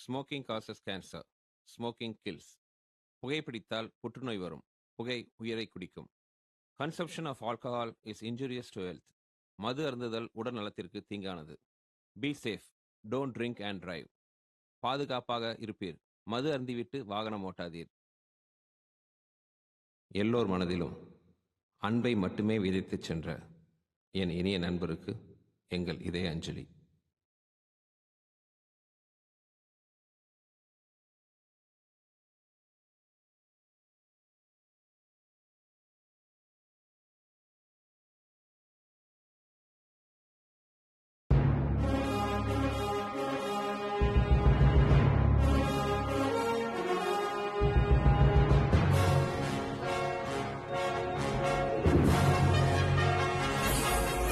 Smoking causes cancer. Smoking kills. புகைப்பிடித்தால் புற்றுநோய் வரும். புகை உயிரை குடிக்கும். Consumption of alcohol is injurious to health. மது அருந்துதல் உடல் நலத்திற்கு தீங்கானது. Be safe. Don't drink and drive. பாதுகாப்பாக இருப்பீர். மது அருந்திவிட்டு வாகனம் ஓட்டாதீர். எல்லோர் மனதிலும் அன்பை மட்டுமே விதைத்துச் சென்ற என் இனிய நண்பருக்கு எங்கள் இதய அஞ்சலி.